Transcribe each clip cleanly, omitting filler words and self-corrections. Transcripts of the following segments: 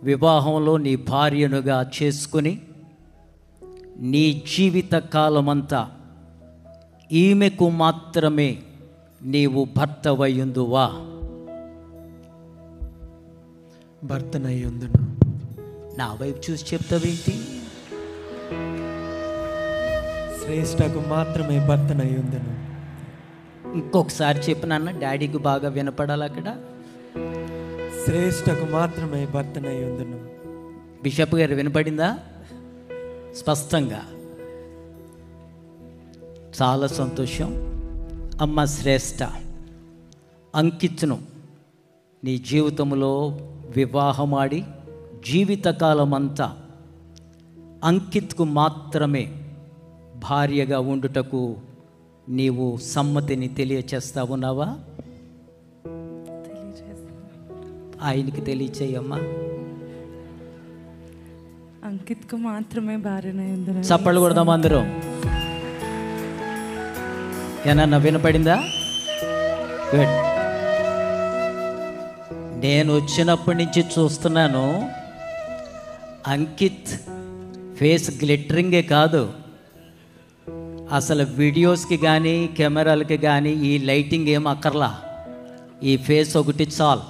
వివాహంలో నీ భార్యనుగా చేసుకుని నీ జీవిత కాలమంతా ఈమెకు మాత్రమే నీవు భర్తవయ్యుందువా? భర్తనయ్యుందును. నా వైపు చూసి చెప్తావేంటి? శ్రేష్టకు మాత్రమే భర్తనయ్యుందును. ఇంకొకసారి చెప్పినాన్న, డాడీకి బాగా వినపడాలి అక్కడ. శ్రేష్టకు మాత్రమే భర్తనయ్యుందును. బిషప్ గారు వినపడిందా స్పష్టంగా? చాలా సంతోషం. అమ్మ శ్రేష్ట, అంకిత్ను నీ జీవితంలో వివాహమాడి జీవితకాలం అంతా అంకిత్కు మాత్రమే భార్యగా ఉండుటకు నీవు సమ్మతిని తెలియచేస్తా ఉన్నావా? ఆయనకి తెలియచేయమ్మా. అంకిత్కు మాత్రమే భార్యనయ్యుందును. చప్పట్లు కొడదాం అందరూ. ఏమన్నా వినపడిందా? గుడ్. నేను వచ్చినప్పటి నుంచి చూస్తున్నాను, అంకిత్ ఫేస్ గ్లిటరింగే కాదు, అసలు వీడియోస్కి కానీ కెమెరాలకి కానీ ఈ లైటింగ్ ఏం అక్కర్లా, ఈ ఫేస్ ఒకటి చాలు.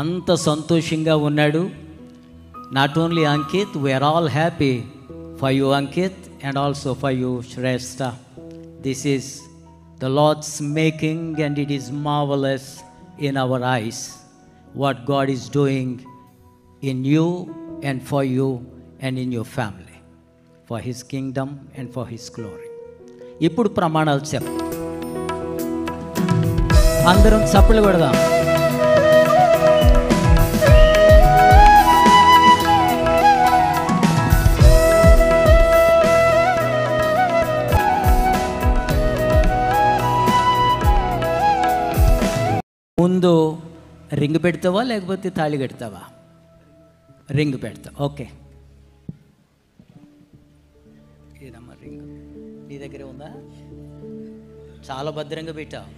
అంత సంతోషంగా ఉన్నాడు. Not only Ankit, we are all happy for you Ankit and also for you Shreshtha. This is the Lord's making and it is marvellous in our eyes what God is doing in you and for you and in your family for his kingdom and for his glory. ఇప్పుడు ప్రమాణాలు చెప్పు. అందరం చప్పట్లు కొడదాం. ముందు ring పెడతావా లేకపోతే తాళి కడతావా? రింగ్ పెడతా. ఓకే, ఏదమ్మా రింగ్ నీ దగ్గరే ఉందా? చాలా భద్రంగా పెట్టావు.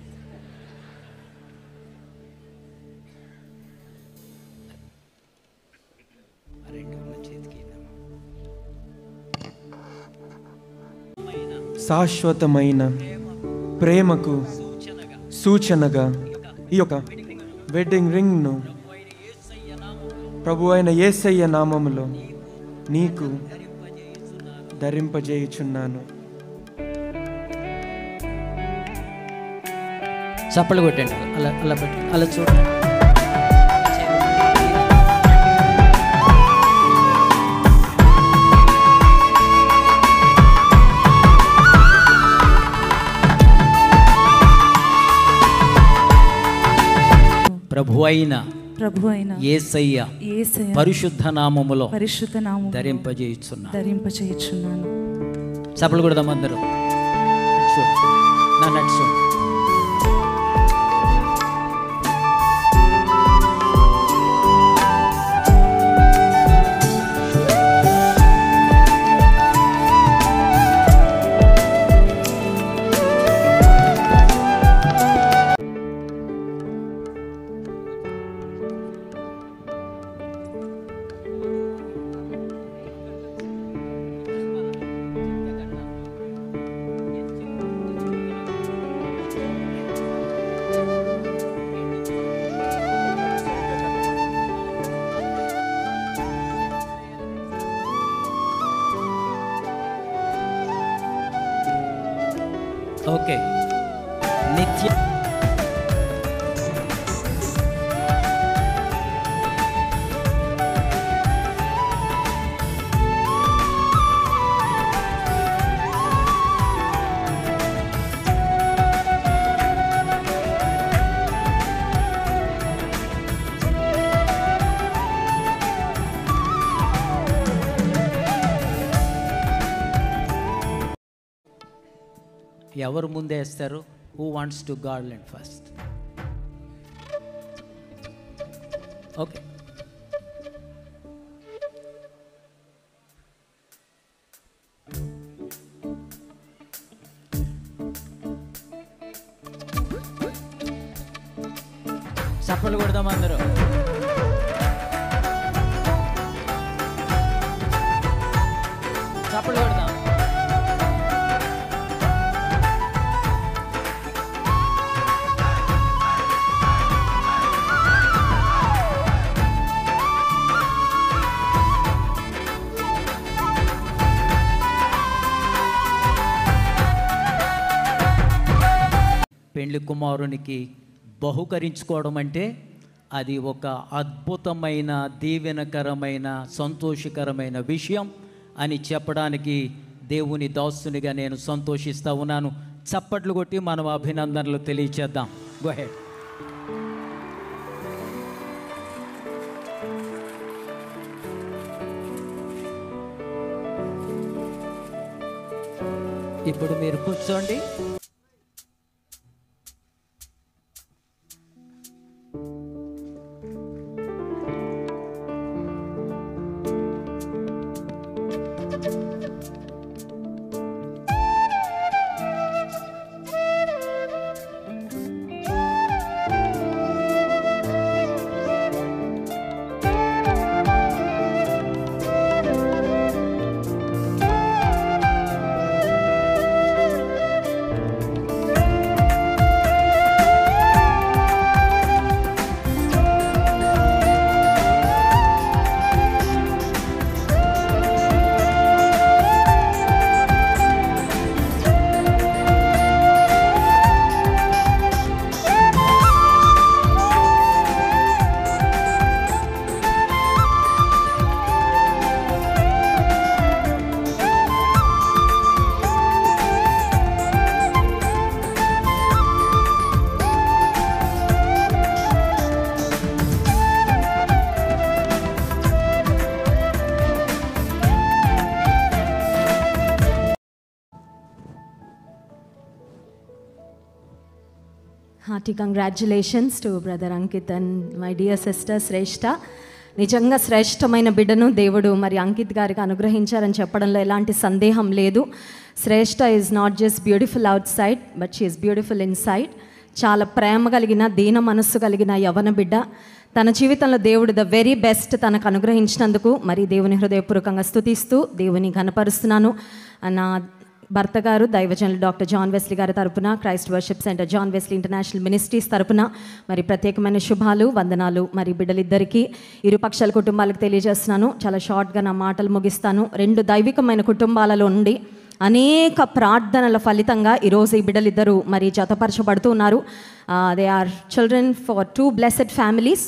శాశ్వతమైన ప్రేమకు సూచనగా ఈ యొక్క వెడ్డింగ్ రింగ్ను ప్రభు అయిన యేసయ్య నామములో నీకు ధరింపజేయుచున్నాను. చప్పలు కొట్టండి. అలా అలా పెట్టి అలా చూడండి. ప్రభు అయిన యేసయ్య పరిశుద్ధ నామములో ధరింపజేయుచున్నాను. చప్పలు కొడదాం అందరూ. నా నడుచు. ఓకే, నిత్య ఎవరు ముందే వేస్తారు? Who wants to garland first? Okay, చప్పట్లు కొడదాం అందరూ. పెళ్లి కుమారునికి బహుకరించుకోవడం అంటే అది ఒక అద్భుతమైన, దీవెనకరమైన, సంతోషకరమైన విషయం అని చెప్పడానికి దేవుని దాసునిగా నేను సంతోషిస్తూ ఉన్నాను. చప్పట్లు కొట్టి మనం అభినందనలు తెలియచేద్దాం. Go head. ఇప్పుడు మీరు కూర్చోండి. Hearty congratulations to Brother Ankit and my dear sister Shrestha. నిజంగా శ్రేష్టమైన బిడ్డను దేవుడు మరి అంకిత్ గారికి అనుగ్రహించారని చెప్పడంలో ఎలాంటి సందేహం లేదు. Shreshtha is not just beautiful outside, but she is beautiful inside. చాలా ప్రేమ కలిగిన, దీన మనస్సు కలిగిన యవ్వన బిడ్డ. తన జీవితంలో దేవుడు ద వెరీ బెస్ట్ తనకు అనుగ్రహించినందుకు మరి దేవుని హృదయపూర్వకంగా స్తుతిస్తూ దేవుని ఘనపరుస్తున్నాను. నా భర్త గారు దైవజనులు డాక్టర్ జాన్ వెస్లీ గారి తరపున, Christ worship centre John Wesley international ministries తరపున మరి ప్రత్యేకమైన శుభాలు, వందనాలు మరి బిడ్డలిద్దరికీ, ఇరుపక్షాల కుటుంబాలకు తెలియజేస్తున్నాను. చాలా షార్ట్గా నా మాటలు ముగిస్తాను. 2 దైవికమైన కుటుంబాలలో ఉండి అనేక ప్రార్థనల ఫలితంగా ఈరోజు ఈ బిడ్డలిద్దరూ మరి జతపరచబడుతూ ఉన్నారు. They are children for 2 blessed families.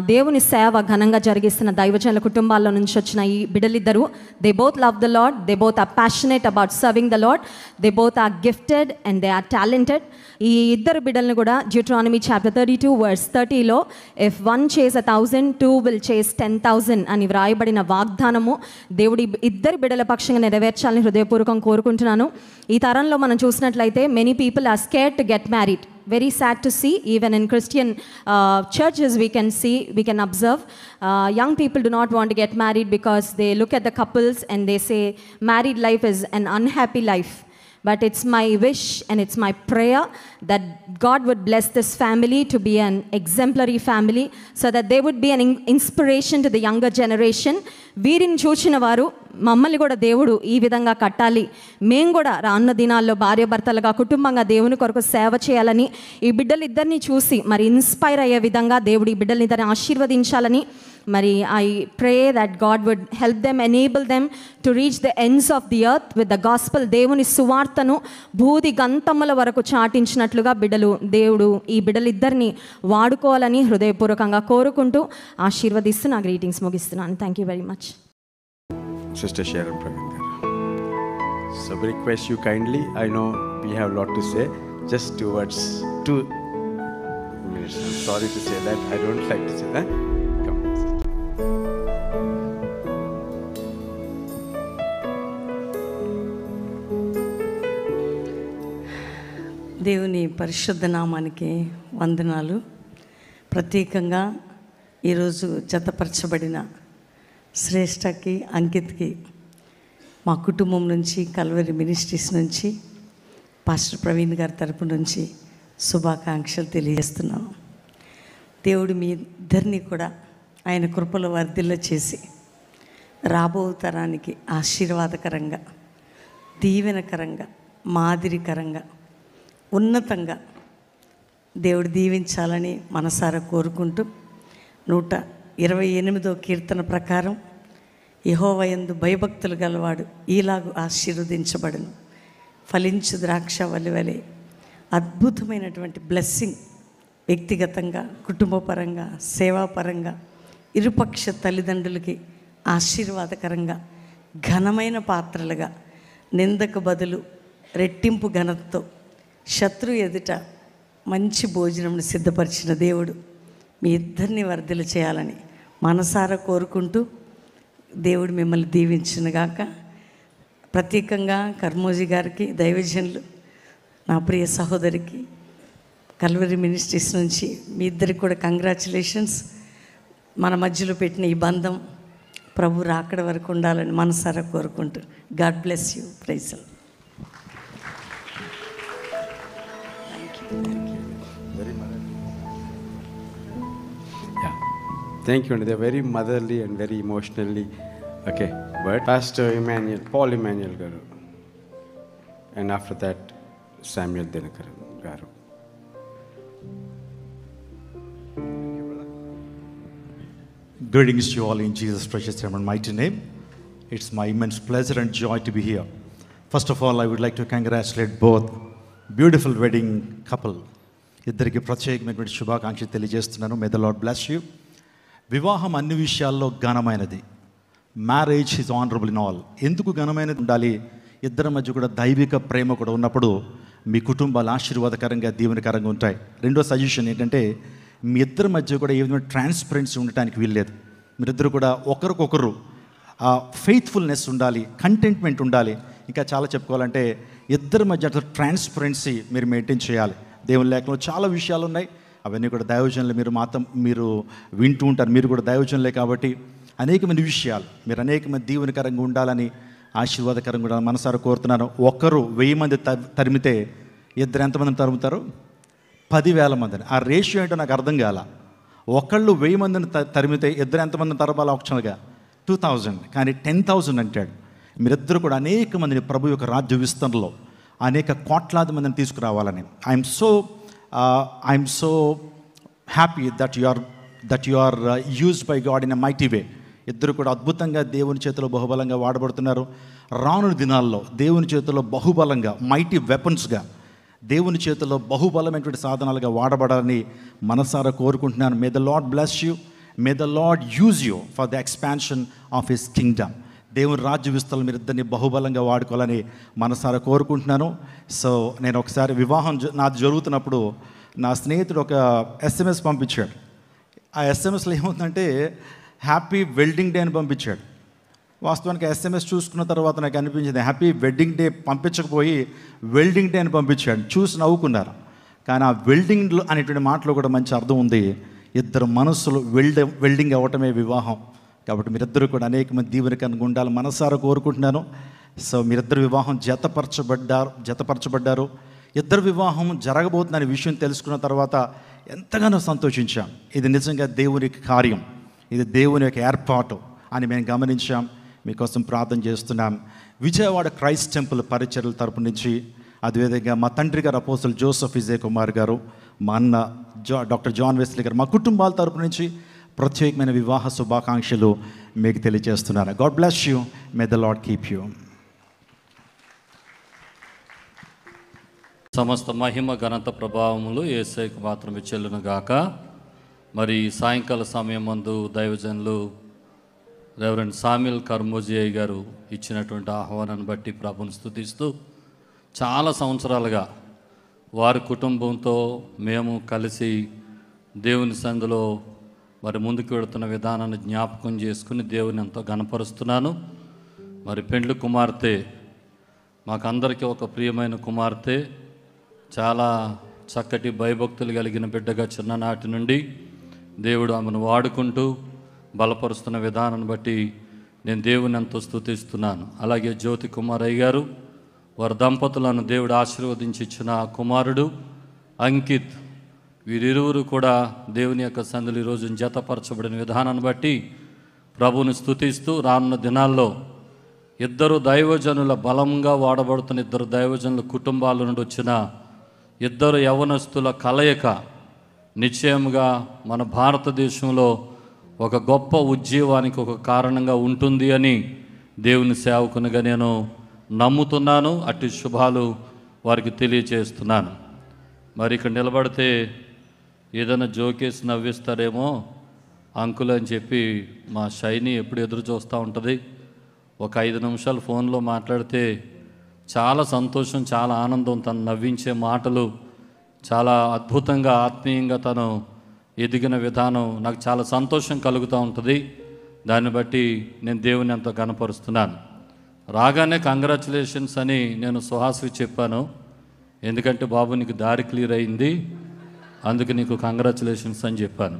దేవుని సేవ ఘనంగా జరిగిస్తున్న దైవజనుల కుటుంబాల్లో నుంచి వచ్చిన ఈ బిడ్డలిద్దరూ, they both love the Lord, they both are passionate about serving the Lord, they both are gifted and they are talented. ఈ ఇద్దరు బిడ్డలను కూడా డ్యూట్రానమీ చాప్టర్ 32 వర్స్ 30లో ఇఫ్ 1 చేస్ 1,000, 2 విల్ చేస్ 10,000 అని వ్రాయబడిన వాగ్దానము దేవుడి ఇద్దరు బిడ్డల పక్షంగా నెరవేర్చాలని హృదయపూర్వకం కోరుకుంటున్నాను. ఈ తరంలో మనం చూసినట్లయితే many people are scared to get married. Very sad to see, even in Christian churches we can observe young people do not want to get married because they look at the couples and they say married life is an unhappy life. But it's my wish and it's my prayer that God would bless this family to be an exemplary family so that they would be an inspiration to the younger generation. వీరిని చూసిన వారు మమ్మల్ని కూడా దేవుడు ఈ విధంగా కట్టాలి, మేము కూడా రానున్న దినాల్లో భార్యాభర్తలుగా కుటుంబంగా దేవుని కొరకు సేవ చేయాలని ఈ బిడ్డలిద్దరిని చూసి మరి ఇన్స్పైర్ అయ్యే విధంగా దేవుడు ఈ బిడ్డలిద్దరిని ఆశీర్వదించాలని మరి I pray that God would help them, enable them to reach the ends of the earth with the gospel. దేవుని సువార్తను భూది గంతముల వరకు చాటించినట్లుగా దేవుడు ఈ బిడ్డలిద్దరిని వాడుకోవాలని హృదయపూర్వకంగా కోరుకుంటూ ఆశీర్వదిస్తూ నా గ్రీటింగ్స్ ముగిస్తున్నాను. Thank you very much. Sister Sharon Praveen garu. So we request you kindly, I know we have a lot to say, just towards 2 minutes. I'm sorry to say that, I don't like to say that. Come. దేవుని పరిశుద్ధ నామానికి వందనాలు. ప్రత్యేకంగా ఈరోజు జతపరచబడిన శ్రేష్ఠకి, అంకిత్కి మా కుటుంబం నుంచి, Calvary ministries నుంచి, పాస్టర్ ప్రవీణ్ గారి తరపు నుంచి శుభాకాంక్షలు తెలియజేస్తున్నాను. దేవుడు మీ ఇద్దరిని కూడా ఆయన కృపలో వర్ధిల్ల చేసి రాబో తరానికి ఆశీర్వాదకరంగా, దీవెనకరంగా, మాదిరికరంగా, ఉన్నతంగా దేవుడు దీవించాలని మనసారా కోరుకుంటూ 128వ కీర్తన ప్రకారం యెహోవా యందు భయభక్తులు గలవాడు ఈలాగు ఆశీర్వదించబడును. ఫలించు ద్రాక్ష వలె అద్భుతమైనటువంటి బ్లెస్సింగ్, వ్యక్తిగతంగా, కుటుంబపరంగా, సేవాపరంగా, ఇరుపక్ష తల్లిదండ్రులకి ఆశీర్వాదకరంగా, ఘనమైన పాత్రలుగా, నిందకు బదులు రెట్టింపు ఘనతతో శత్రు ఎదుట మంచి భోజనంను సిద్ధపరిచిన దేవుడు మీ ఇద్దరిని వర్ధిల్ల చేయాలని మనసారా కోరుకుంటూ దేవుడు మిమ్మల్ని దీవించునుగాక. ప్రత్యేకంగా కర్మోజీ గారికి, దైవజనులు, నా ప్రియ సహోదరికి, కల్వరి మినిస్ట్రీస్ నుంచి మీ ఇద్దరికి కూడా కంగ్రాచులేషన్స్. మన మధ్యలో పెట్టిన ఈ బంధం ప్రభు రాకడ వరకు ఉండాలని మనసారా కోరుకుంటూ God bless you. Praise the Lord. Thank you, and they're very motherly and very emotionally. Okay, but Pastor Emmanuel, Paul Emmanuel garu, and after that Samuel Dinakaran garu. Greetings to you all in Jesus' precious and mighty name. It's my immense pleasure and joy to be here. First of all, I would like to congratulate both beautiful wedding couple. ఇద్దరికి ప్రత్యేకమైనటువంటి శుభాకాంక్షలు తెలియజేస్తున్నాను. May the Lord bless you. వివాహం అన్ని విషయాల్లో ఘనమైనది. Marriage is honourable in all. ఎందుకు ఘనమైనది ఉండాలి? ఇద్దరి మధ్య కూడా దైవిక ప్రేమ కూడా ఉన్నప్పుడు మీ కుటుంబాలు ఆశీర్వాదకరంగా, దీవెనకరంగా ఉంటాయి. రెండో సజెషన్ ఏంటంటే, మీ ఇద్దరి మధ్య కూడా ఏ విధమైన ట్రాన్స్పరెన్సీ ఉండటానికి వీల్లేదు. మీరిద్దరు కూడా ఒకరికొకరు ఫెయిత్ఫుల్నెస్ ఉండాలి, కంటెంట్మెంట్ ఉండాలి. ఇంకా చాలా చెప్పుకోవాలంటే ఇద్దరి మధ్య ట్రాన్స్పరెన్సీ మీరు మెయింటైన్ చేయాలి. దేవుని లేఖలో చాలా విషయాలు ఉన్నాయి. అవన్నీ కూడా దైవజనులు మీరు వింటూ ఉంటారు. మీరు కూడా దైవజనులే కాబట్టి అనేకమైన విషయాలు మీరు అనేకమంది దీవెనకరంగా ఉండాలని, ఆశీర్వాదకరంగా ఉండాలని మనసారా కోరుతున్నాను. ఒకరు 1000 మంది తరిమితే ఇద్దరు ఎంతమందిని తరుముతారు? 10,000 మందిని. ఆ రేషియో ఏంటో నాకు అర్థం కాల. ఒకళ్ళు 1000 మందిని తరిమితే ఇద్దరు ఎంతమందిని తరపాలి? ఆప్షనల్గా 2000, కానీ 10,000 అంటాడు. మీరిద్దరు కూడా అనేక మందిని ప్రభు యొక్క రాజ్య విస్తరణలో అనేక కోట్లాది మందిని తీసుకురావాలని. I'm so happy that you are used by God in a mighty way. ఇద్దరు కూడా అద్భుతంగా దేవుని చేతిలో బహుబలంగా వాడబడుతున్నారు. రానున్న దినాల్లో దేవుని చేతిలో బహుబలంగా, మైటీ వెపన్స్గా, దేవుని చేతిలో బహుబలమైనటువంటి సాధనాలుగా వాడబడాలని మనసారా కోరుకుంటున్నాను. మే the Lord bless you. May the lord use you for the expansion of his Kingdom. దేవుని రాజ్య విస్తరణ మీరు ఇద్దరిని బహుబలంగా వాడుకోవాలని మనసారా కోరుకుంటున్నాను. సో నేను ఒకసారి వివాహం నాది జరుగుతున్నప్పుడు నా స్నేహితుడు ఒక SMS పంపించాడు. ఆ SMSలో ఏమవుతుందంటే హ్యాపీ వెడ్డింగ్ డే అని పంపించాడు. వాస్తవానికి SMS చూసుకున్న తర్వాత నాకు అనిపించింది హ్యాపీ వెడ్డింగ్ డే పంపించకపోయి వెల్డింగ్ డే అని పంపించాడు. చూసి నవ్వుకున్నారు. కానీ ఆ వెల్డింగ్ అనేటువంటి మాటలో కూడా మంచి అర్థం ఉంది. ఇద్దరు మనస్సులు వెల్డింగ్ అవ్వటమే వివాహం. కాబట్టి మీరిద్దరూ కూడా అనేక మంది దీవెనకరంగా ఉండాలని మనసారా కోరుకుంటున్నాను. సో మీరిద్దరు వివాహం జతపరచబడ్డారు. ఇద్దరు వివాహం జరగబోతుందనే విషయం తెలుసుకున్న తర్వాత ఎంతగానో సంతోషించాం. ఇది నిజంగా దేవుని కార్యం, ఇది దేవుని యొక్క ఏర్పాటు అని మేము గమనించాం. మీకోసం ప్రార్థన చేస్తున్నాం. విజయవాడ క్రైస్ట్ టెంపుల్ పరిచర్యల తరపు నుంచి, అదేవిధంగా మా తండ్రి గారు అపోస్తలు జోసెఫ్ విజయ్ కుమార్ గారు, మా అన్న డాక్టర్ జాన్ వెస్లీ గారు, మా కుటుంబాల తరపు నుంచి ప్రత్యేకమైన వివాహ శుభాకాంక్షలు మీకు తెలియజేస్తున్నాను. God bless you. May the lord keep you. సమస్త మహిమ ఘనత ప్రభావములు యేసయ్యకు మాత్రమే చెల్లును గాక. మరి సాయంకాల సమయం మందు దైవజనులు రెవరెండ్ సామ్యుల్ కర్మోజీ గారు ఇచ్చినటువంటి ఆహ్వానాన్ని బట్టి ప్రభుని స్తుతిస్తూ, చాలా సంవత్సరాలుగా వారి కుటుంబంతో మేము కలిసి దేవుని సందులో మరి ముందుకు వెళుతున్న విధానాన్ని జ్ఞాపకం చేసుకుని దేవుని ఎంతో ఘనపరుస్తున్నాను. మరి పెండ్లి కుమార్తె మాకందరికీ ఒక ప్రియమైన కుమార్తె, చాలా చక్కటి భయభక్తులు కలిగిన బిడ్డగా చిన్ననాటి నుండి దేవుడు ఆమెను వాడుకుంటూ బలపరుస్తున్న విధానాన్ని బట్టి నేను దేవుని ఎంతో స్తుతిస్తున్నాను. అలాగే జ్యోతి కుమారయ్య గారు, వారి దంపతులను దేవుడు ఆశీర్వదించి ఇచ్చిన కుమారుడు అంకిత్, వీరిరువురు కూడా దేవుని యొక్క సందులు ఈరోజు జతపరచబడిన విధానాన్ని బట్టి ప్రభువుని స్తుతిస్తూ, రానున్న దినాల్లో ఇద్దరు దైవజనుల బలంగా వాడబడుతున్న ఇద్దరు దైవజనుల కుటుంబాల నుండి వచ్చిన ఇద్దరు యవనస్తుల కలయిక నిశ్చయముగా మన భారతదేశంలో ఒక గొప్ప ఉజ్జీవానికి ఒక కారణంగా ఉంటుంది అని దేవుని సేవకునిగా నేను నమ్ముతున్నాను. అట్టి శుభాలు వారికి తెలియజేస్తున్నాను. మరి ఇక్కడ నిలబడితే ఏదైనా జోకేసి నవ్విస్తారేమో అంకుల్ అని చెప్పి మా షైని ఎప్పుడు ఎదురు చూస్తూ ఉంటుంది. ఒక 5 నిమిషాలు ఫోన్లో మాట్లాడితే చాలా సంతోషం, చాలా ఆనందం. తను నవ్వించే మాటలు చాలా అద్భుతంగా, ఆత్మీయంగా తను ఎదిగిన విధానం నాకు చాలా సంతోషం కలుగుతూ ఉంటుంది. దాన్ని బట్టి నేను దేవుని ఎంతో గణపరుస్తున్నాను. రాగానే కంగ్రాచులేషన్స్ అని నేను సుహాస్కి చెప్పాను. ఎందుకంటే బాబు నీకు దారి క్లియర్ అయింది, అందుకు నీకు కంగ్రాచులేషన్స్ అని చెప్పాను.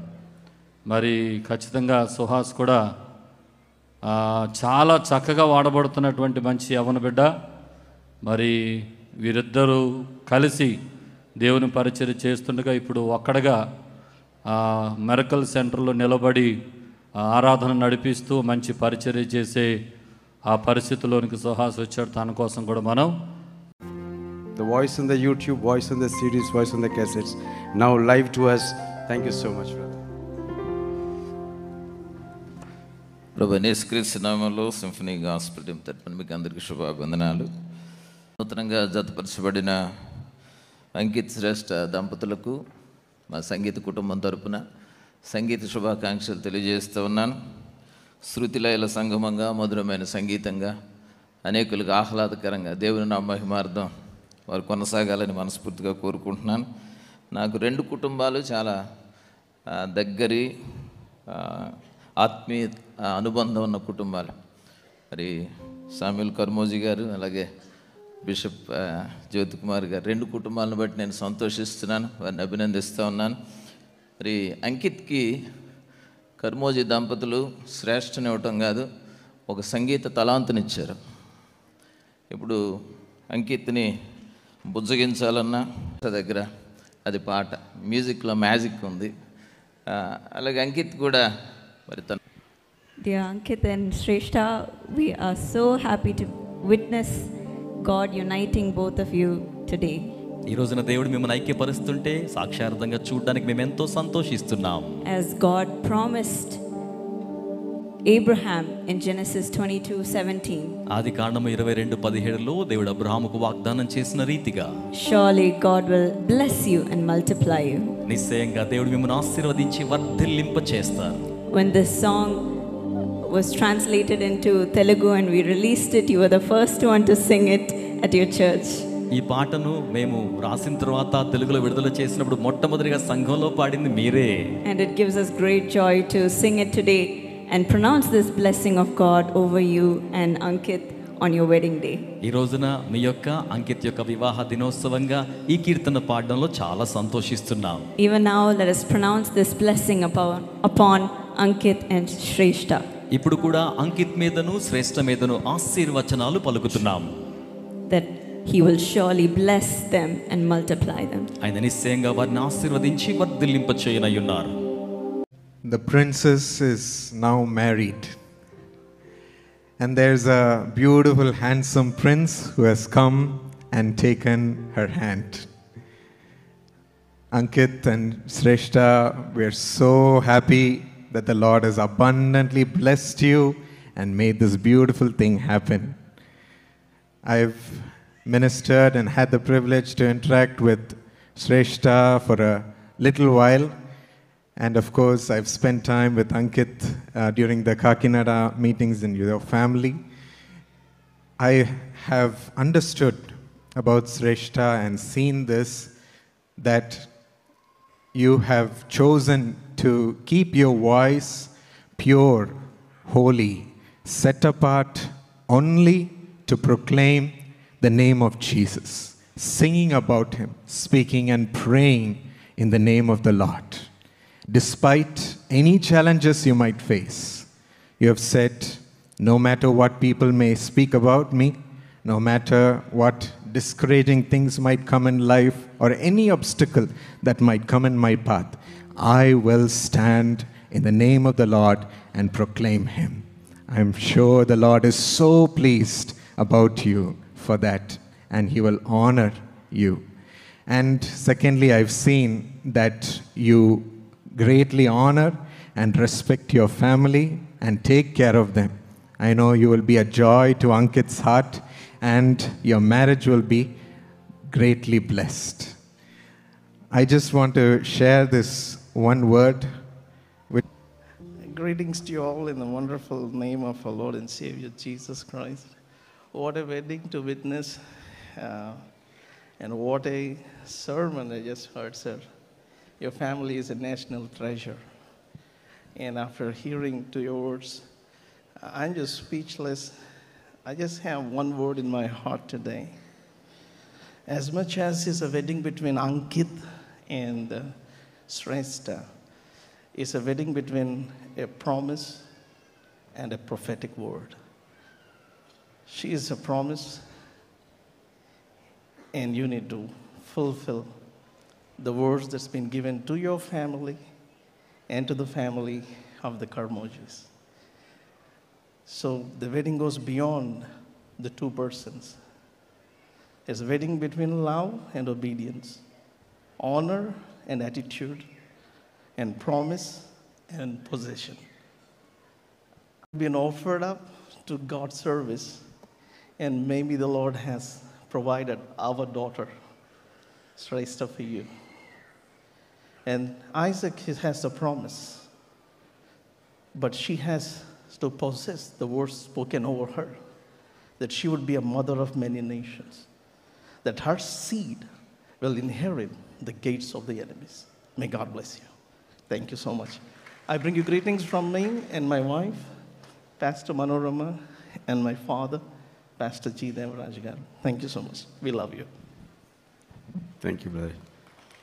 మరి ఖచ్చితంగా సుహాస్ కూడా చాలా చక్కగా వాడబడుతున్నటువంటి మంచి యవ్వన బిడ్డ. మరి వీరిద్దరూ కలిసి దేవుని పరిచర్య చేస్తుండగా ఇప్పుడు ఒక్కడగా మెరకల్ సెంటర్లో నిలబడి ఆరాధన నడిపిస్తూ మంచి పరిచర్య చేసే ఆ పరిస్థితిలోనికి సుహాస్ వచ్చాడు. తన కోసం కూడా మనం The voice on the YouTube, voice on the CDs, voice on the cassettes, now live to us. Thank you so much, brother. ప్రభు యేసుక్రీస్తు నామములో సింఫనీ గాస్పెల్ టీం తరపున మీకు అందరికీ శుభాభివందనాలు. నూతనంగా జతపరచబడిన అంకిత్ శ్రేష్ఠ దంపతులకు మా సంగీత కుటుంబం తరపున సంగీత శుభాకాంక్షలు తెలియజేస్తూ ఉన్నాను. శృతిలయల సంగమంగా, మధురమైన సంగీతంగా, అనేకులకు ఆహ్లాదకరంగా దేవుని నా మహిమార్థం వారు కొనసాగాలని మనస్ఫూర్తిగా కోరుకుంటున్నాను. నాకు 2 కుటుంబాలు చాలా దగ్గరి ఆత్మీయ అనుబంధం ఉన్న కుటుంబాలు. మరి సామ్యూల్ కర్మోజీ గారు, అలాగే బిషప్ జ్యోతికుమార్ గారు, 2 కుటుంబాలను బట్టి నేను సంతోషిస్తున్నాను, వారిని అభినందిస్తూ ఉన్నాను. మరి అంకిత్కి కర్మోజీ దంపతులు శ్రేష్ఠనివ్వటం కాదు, ఒక సంగీత తలాంతునిచ్చారు. ఇప్పుడు అంకిత్ని బుజ్జగించాలన్నా దగ్గర అది పాట, మ్యూజిక్లో మ్యాజిక్ ఉంది. అలాగే అంకిత్ కూడా మరి తన Dear Ankit and Shrestha, we are so happy to witness God uniting both of you today. ఈ రోజున దేవుడు మిమ్మల్ని ఐక్యపరుస్తుంటే సాక్షార్థంగా చూడడానికి మేము ఎంతో సంతోషిస్తున్నాం. As God promised Abraham in Genesis 22:17. ఆదికాండము 22:17లో దేవుడు అబ్రహాముకు వాగ్దానం చేసిన రీతిగా Surely God will bless you and multiply you. నిశ్చయంగా దేవుడు మిమ్మల్ని ఆశీర్వదించి వర్ధిల్లింప చేస్తారు. When this song was translated into Telugu and we released it, you were the first one to sing it at your church. ఈ పాటను మేము రాసిన తర్వాత తెలుగులో విడుదల చేసినప్పుడు మొట్టమొదటిగా సంఘంలో పాడింది మీరే. And it gives us great joy to sing it today and pronounce this blessing of God over you and Ankit on your wedding day. ఈ రోజున మీ యొక్క అంకిత్ యొక్క వివాహ దినోత్సవంగా ఈ కీర్తన పాడడంలో చాలా సంతోషిస్తున్నాం. Even now let us pronounce this blessing upon Ankit and Shrestha. ఇప్పుడు కూడా అంకిత్ మీదను శ్రేష్ఠ మీదను ఆశీర్వచనాలు పలుకుతున్నాం. That he will surely bless them and multiply them. ఆయన నిశ్చయంగా వారిని ఆశీర్వదించి వర్ధిల్లింప చేయనయ్యున్నారు. The princess is now married. And there's a beautiful, handsome prince who has come and taken her hand. Ankit and Shrestha, we're so happy that the Lord has abundantly blessed you and made this beautiful thing happen. I've ministered and had the privilege to interact with Shrestha for a little while. And of course, I've spent time with Ankit during the Kakinada meetings in your family. I have understood about Shrestha and seen this, that you have chosen to keep your voice pure, holy, set apart only to proclaim the name of Jesus, singing about him, speaking and praying in the name of the Lord. Despite any challenges you might face, you have said, no matter what people may speak about me, no matter what discouraging things might come in life or any obstacle that might come in my path, I will stand in the name of the Lord and proclaim him. I am sure the Lord is so pleased about you for that, and he will honor you. And secondly, I've seen that you greatly honor and respect your family and take care of them. I know you will be a joy to Ankit's heart, and your marriage will be greatly blessed. I just want to share this one word with. Greetings to you all in the wonderful name of our Lord and Savior Jesus Christ. What a wedding to witness, and what a sermon I just heard, sir. Your family is a national treasure. And after hearing to your words, I'm just speechless. I just have one word in my heart today. As much as it's a wedding between Ankit and Shrestha, it's a wedding between a promise and a prophetic word. She is a promise, and you need to fulfill the words that's been given to your family and to the family of the Karmojis. So the wedding goes beyond the two persons. It's a wedding between love and obedience, honor and attitude, and promise and possession. Been offered up to God's service, and maybe the Lord has provided our daughter, Shrestha, for you. And Isaac has a promise, but she has to possess the words spoken over her, that she would be a mother of many nations, that her seed will inherit the gates of the enemies. May God bless you. Thank you so much. I bring you greetings from me and my wife, Pastor Manorama, and my father, Pastor G. Devaraj garu. Thank you so much. We love you. Thank you, brother.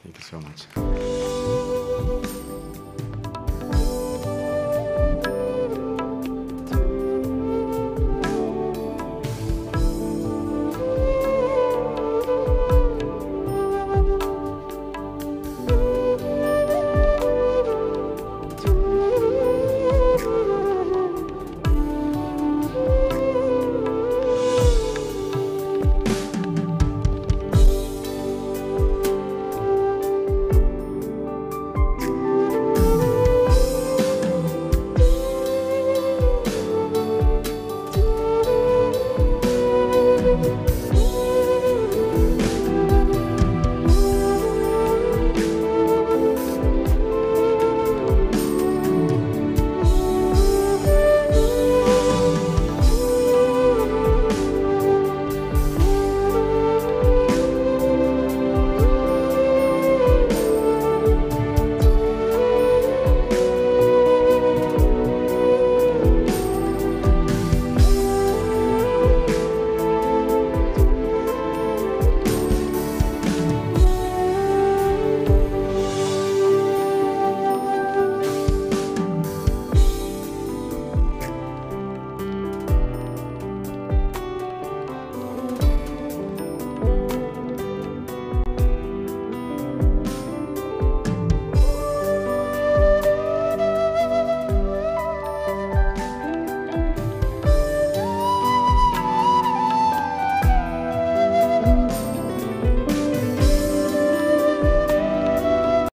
Thank you so much.